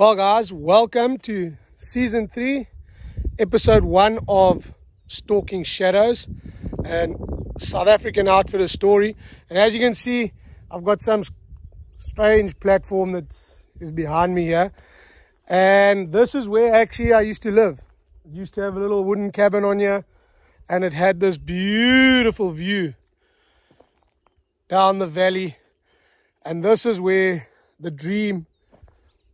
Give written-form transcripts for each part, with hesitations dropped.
Well, guys, welcome to season 3, episode 1 of Stalking Shadows and South African Outfitter story. And as you can see, I've got some strange platform that is behind me here. And this is where actually I used to live. I used to have a little wooden cabin on here, and it had this beautiful view down the valley. And this is where the dream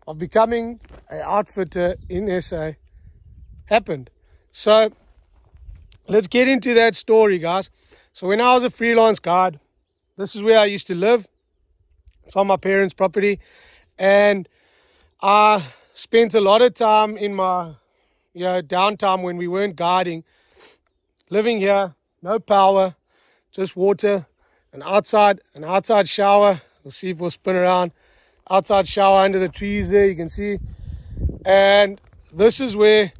of becoming an outfitter in SA happened. So let's get into that story, guys. So when I was a freelance guide, this is where I used to live. It's on my parents' property, and I spent a lot of time in my downtime when we weren't guiding, living here, no power, just water, an outside shower. We'll see if we'll spin around. Outside shower under the trees there, you can see. And this is where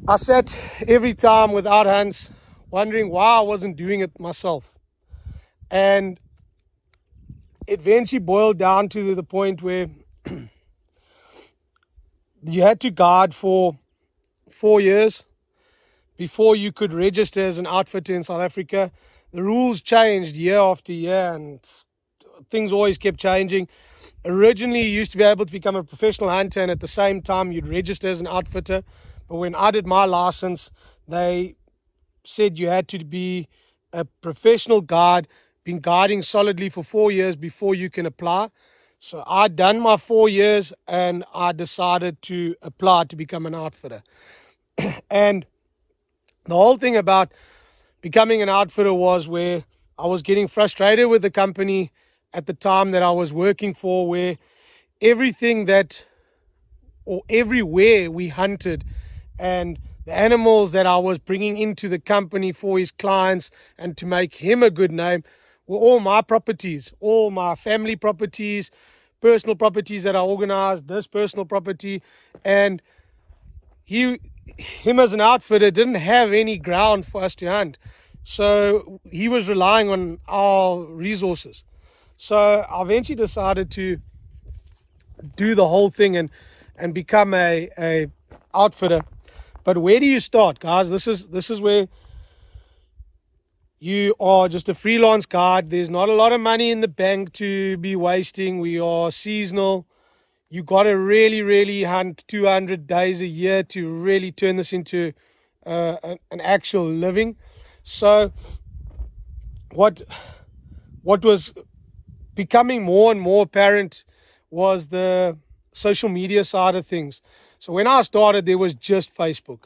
I sat every time without hands, wondering why I wasn't doing it myself. And it eventually boiled down to the point where you had to guide for 4 years before you could register as an outfitter in South Africa. The rules changed year after year, and things always kept changing. Originally, you used to be able to become a professional hunter, and at the same time, you'd register as an outfitter. But when I did my license, they said you had to be a professional guide, been guiding solidly for 4 years before you can apply. So I'd done my 4 years, and I decided to apply to become an outfitter. And the whole thing about becoming an outfitter was where I was getting frustrated with the company at the time that I was working for, where everywhere we hunted and the animals that I was bringing into the company for his clients and to make him a good name were all my properties, all my family properties, personal properties that I organized, this personal property. And him as an outfitter didn't have any ground for us to hunt. So he was relying on our resources. So I eventually decided to do the whole thing and become a outfitter. But where do you start, guys? This is where you are just a freelance guide. There's not a lot of money in the bank to be wasting. We are seasonal. You got to really hunt 200 days a year to really turn this into an actual living. So what was becoming more and more apparent was the social media side of things. So when I started, there was just Facebook.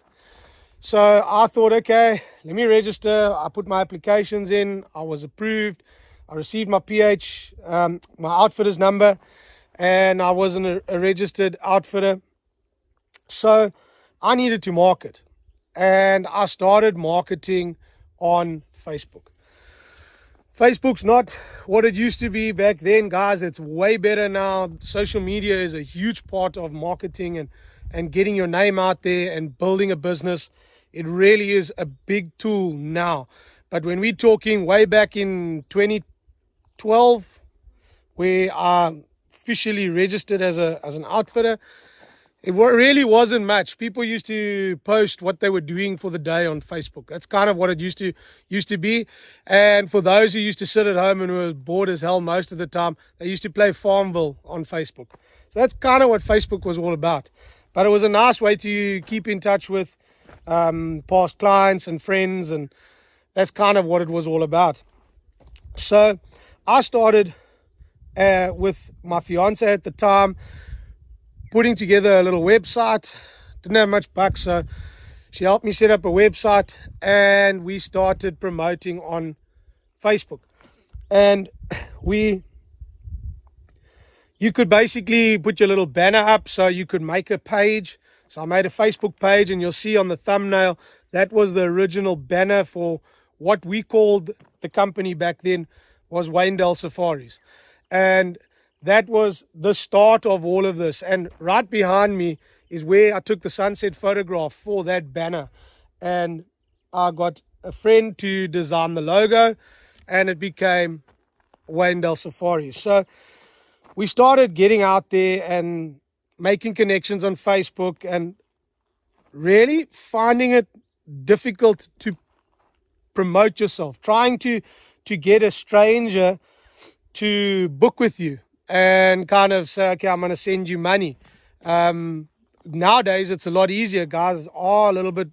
So I thought, okay, let me register. I put my applications in. I was approved. I received my PH, my outfitter's number, and I wasn't a registered outfitter. So I needed to market, and I started marketing on Facebook. Facebook's not what it used to be back then, guys. It's way better now. Social media is a huge part of marketing and getting your name out there and building a business. It really is a big tool now. But when we're talking way back in 2012, where I officially registered as an outfitter, it really wasn't much. People used to post what they were doing for the day on Facebook. That's kind of what it used to be. And for those who used to sit at home and were bored as hell most of the time, they used to play Farmville on Facebook. So that's kind of what Facebook was all about. But it was a nice way to keep in touch with past clients and friends, and that's kind of what it was all about. So I started with my fiance at the time, putting together a little website. Didn't have much bucks, so she helped me set up a website, and we started promoting on Facebook. And you could basically put your little banner up, so you could make a page. So I made a Facebook page, and you'll see on the thumbnail, that was the original banner for what we called the company back then, was Wayndale Safaris. And that was the start of all of this. And right behind me is where I took the sunset photograph for that banner. And I got a friend to design the logo, and it became Wayndale Safaris. So we started getting out there and making connections on Facebook and really finding it difficult to promote yourself, trying to get a stranger to book with you and kind of say, okay, I'm going to send you money. Nowadays, it's a lot easier. Guys are a little bit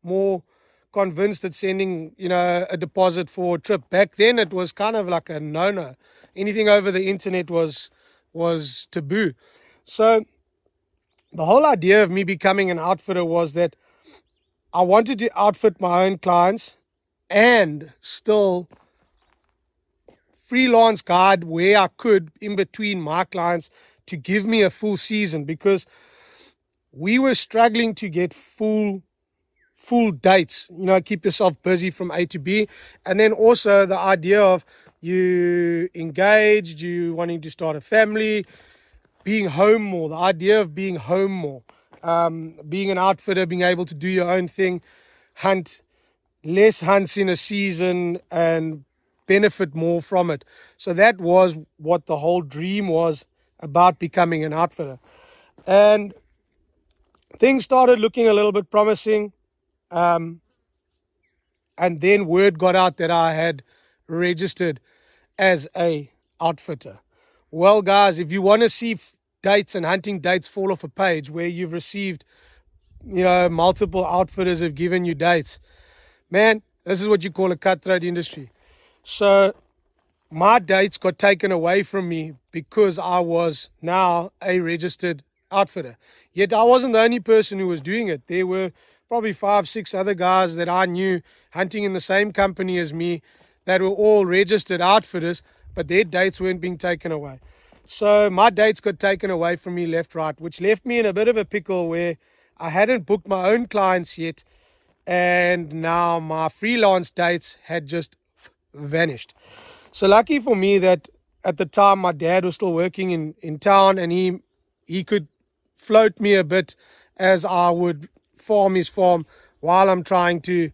more convinced at sending, a deposit for a trip. Back then, it was kind of like a no-no. Anything over the internet was taboo. So the whole idea of me becoming an outfitter was that I wanted to outfit my own clients and still freelance guide where I could in between my clients to give me a full season, because we were struggling to get full dates, keep yourself busy from A to B. And then also the idea of you engaged, you wanting to start a family, being home more, the idea of being home more, being an outfitter, being able to do your own thing, hunt less hunts in a season and benefit more from it. So that was what the whole dream was about becoming an outfitter. And things started looking a little bit promising. And then word got out that I had registered as a outfitter. Well, guys, if you want to see dates and hunting dates fall off a page where you've received, multiple outfitters have given you dates, man, this is what you call a cutthroat industry. So my dates got taken away from me because I was now a registered outfitter. Yet I wasn't the only person who was doing it. There were probably 5-6 other guys that I knew hunting in the same company as me that were all registered outfitters, but their dates weren't being taken away. So my dates got taken away from me left, right, which left me in a bit of a pickle where I hadn't booked my own clients yet, and now my freelance dates had just vanished. So lucky for me that at the time my dad was still working in town, and he could float me a bit as I would farm his farm while I'm trying to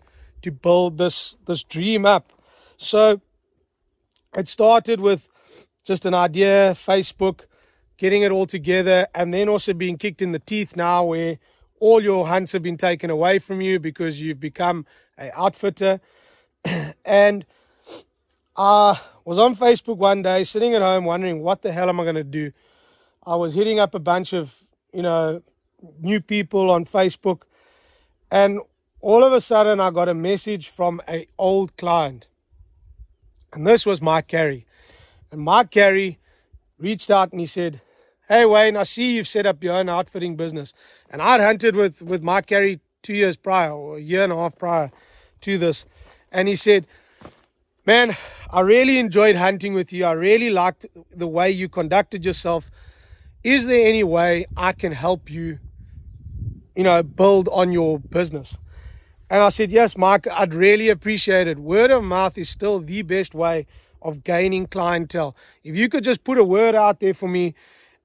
build this dream up. So it started with just an idea, Facebook, getting it all together, and then also being kicked in the teeth now where all your hunts have been taken away from you because you've become an outfitter. And I was on Facebook one day, sitting at home wondering, what the hell am I going to do? I was hitting up a bunch of, new people on Facebook, and all of a sudden I got a message from an old client. And this was Mike Carey. And Mike Carey reached out and he said, hey, Wayne, I see you've set up your own outfitting business. And I'd hunted with Mike Carey 2 years prior, or a year and a half prior to this. And he said, man, I really enjoyed hunting with you. I really liked the way you conducted yourself. Is there any way I can help you, build on your business? And I said, yes, Mike, I'd really appreciate it. Word of mouth is still the best way of gaining clientele. If you could just put a word out there for me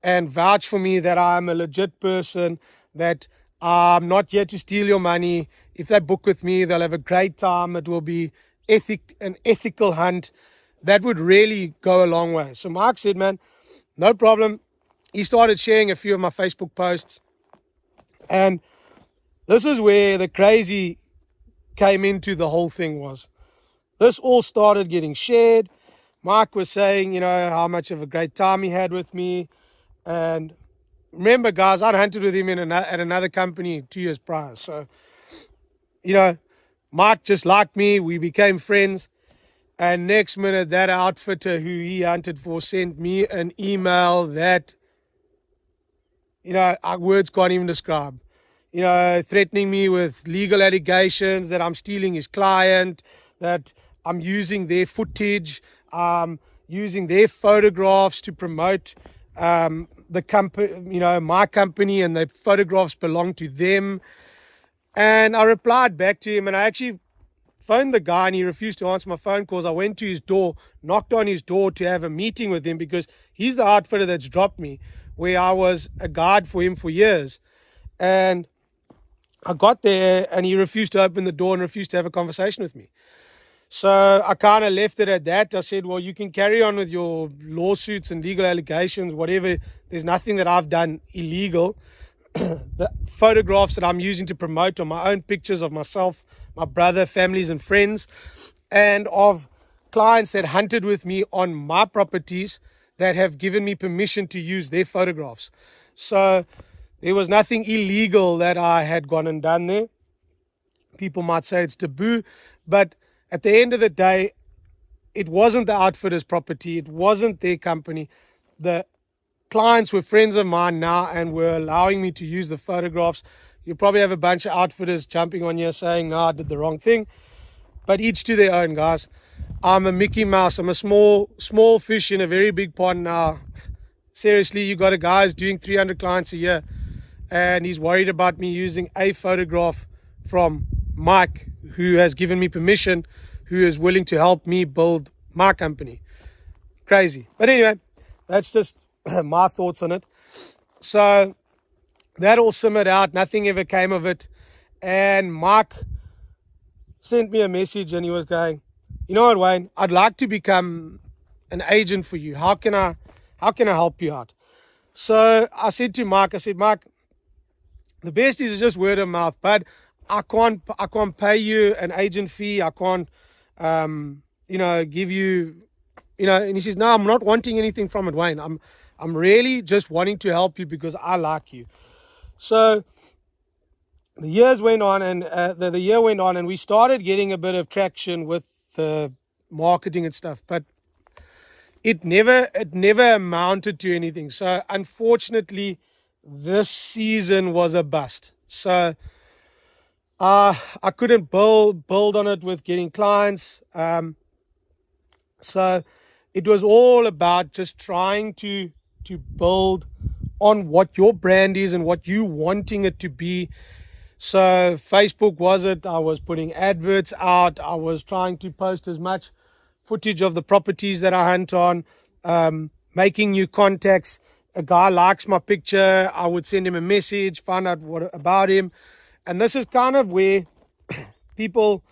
and vouch for me that I'm a legit person, that I'm not here to steal your money. If they book with me, they'll have a great time. It will be an ethical hunt. That would really go a long way. So Mark said, man, no problem. He started sharing a few of my Facebook posts. And this is where the crazy came into the whole thing was. This all started getting shared. Mark was saying, how much of a great time he had with me. And remember, guys, I'd hunted with him at another company 2 years prior. So, Mark just liked me. We became friends. And next minute, that outfitter who he hunted for sent me an email that, our words can't even describe. Threatening me with legal allegations that I'm stealing his client, that I'm using their footage, using their photographs to promote the company, my company, and the photographs belong to them. And I replied back to him, and I actually phoned the guy, and he refused to answer my phone calls. I went to his door, knocked on his door to have a meeting with him, because he's the outfitter that's dropped me, where I was a guide for him for years. And I got there, and he refused to open the door and refused to have a conversation with me. So I kind of left it at that. I said, well, you can carry on with your lawsuits and legal allegations, whatever. There's nothing that I've done illegal. The photographs that I'm using to promote are my own pictures of myself, my brother, families and friends, and of clients that hunted with me on my properties that have given me permission to use their photographs. So there was nothing illegal that I had gone and done there. People might say it's taboo, but at the end of the day, it wasn't the outfitter's property. It wasn't their company. The clients were friends of mine now and were allowing me to use the photographs. You probably have a bunch of outfitters jumping on you saying, no, I did the wrong thing. But each to their own, guys. I'm a Mickey Mouse. I'm a small fish in a very big pond now. Seriously, you got a guy who's doing 300 clients a year, and he's worried about me using a photograph from Mike, who has given me permission, who is willing to help me build my company. Crazy. But anyway, that's just my thoughts on it. So that all simmered out. Nothing ever came of it. And Mike sent me a message and he was going, you know what, Wayne, I'd like to become an agent for you. How can I help you out? So I said to Mike, Mike, the best is just word of mouth, but I can't pay you an agent fee. I can't, give you, and he says, no, I'm not wanting anything from it, Wayne. I'm really just wanting to help you because I like you. So the years went on, and the year went on, and we started getting a bit of traction with the marketing and stuff, but it never amounted to anything. So unfortunately, this season was a bust. So I couldn't build on it with getting clients. So it was all about just trying to build on what your brand is and what you wanting it to be. So Facebook was it. I was putting adverts out. I was trying to post as much footage of the properties that I hunt on, making new contacts. A guy likes my picture, I would send him a message, find out what about him. And this is kind of where people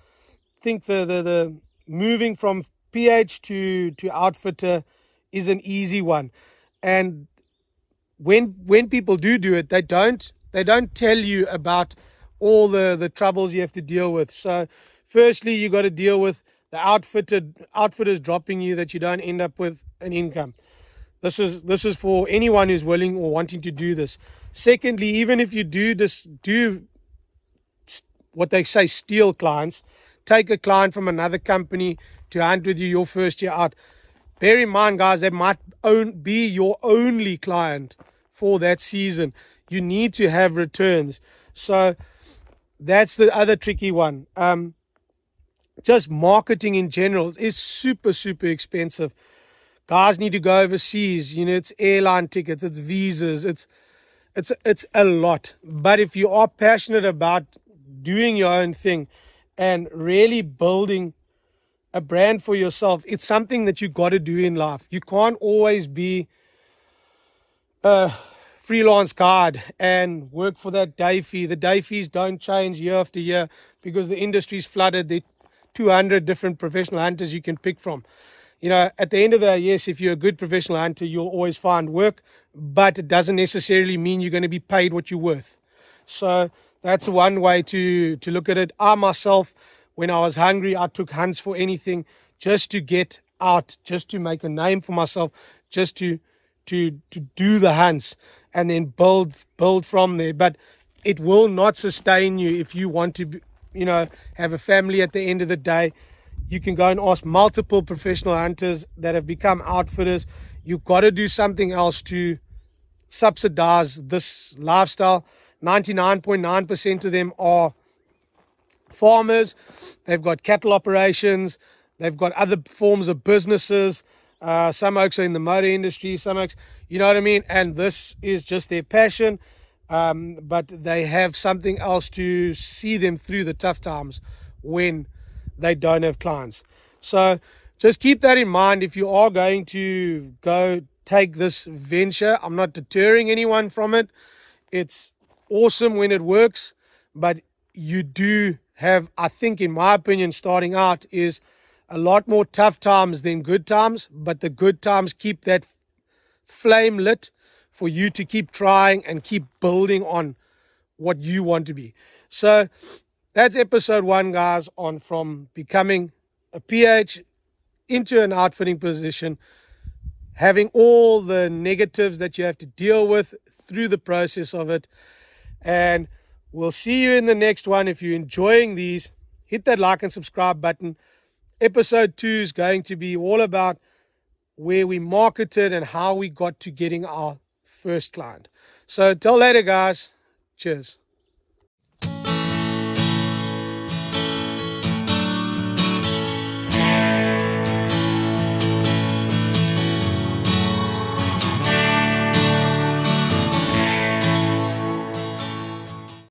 think the moving from PH to outfitter is an easy one. And when people do it, they don't tell you about all the troubles you have to deal with. So firstly, you got to deal with the outfitters dropping you, that you don't end up with an income. This is for anyone who's willing or wanting to do this. Secondly, even if you do what they say, steal clients, take a client from another company to hunt with you your first year out, bear in mind, guys, that might be your only client for that season. You need to have returns. So that's the other tricky one. Just marketing in general is super, super expensive. Guys need to go overseas. It's airline tickets, it's visas, it's a lot. But if you are passionate about doing your own thing and really building a brand for yourself, it's something that you got to do in life. You can't always be a freelance guide and work for that day fee. The day fees don't change year after year because the industry's flooded. There are 200 different professional hunters you can pick from. At the end of the day, yes, if you're a good professional hunter, you'll always find work, but it doesn't necessarily mean you're going to be paid what you're worth. So that's one way to look at it. I myself, when I was hungry, I took hunts for anything, just to get out, just to make a name for myself, just to do the hunts and then build from there. But it will not sustain you if you want to, have a family at the end of the day. You can go and ask multiple professional hunters that have become outfitters. You've got to do something else to subsidize this lifestyle. 99.9% of them are farmers. They've got cattle operations. They've got other forms of businesses. Some oaks are in the motor industry. Some oaks, you know what I mean? And this is just their passion. But they have something else to see them through the tough times when they don't have clients. So just keep that in mind if you are going to go take this venture. I'm not deterring anyone from it. It's awesome when it works, but you do have, I think, in my opinion, starting out is a lot more tough times than good times, but the good times keep that flame lit for you to keep trying and keep building on what you want to be. So that's episode 1, guys, on from becoming a PH into an outfitting position, having all the negatives that you have to deal with through the process of it. And we'll see you in the next one. If you're enjoying these, hit that like and subscribe button. Episode 2 is going to be all about where we marketed and how we got to getting our first client. So till later, guys. Cheers.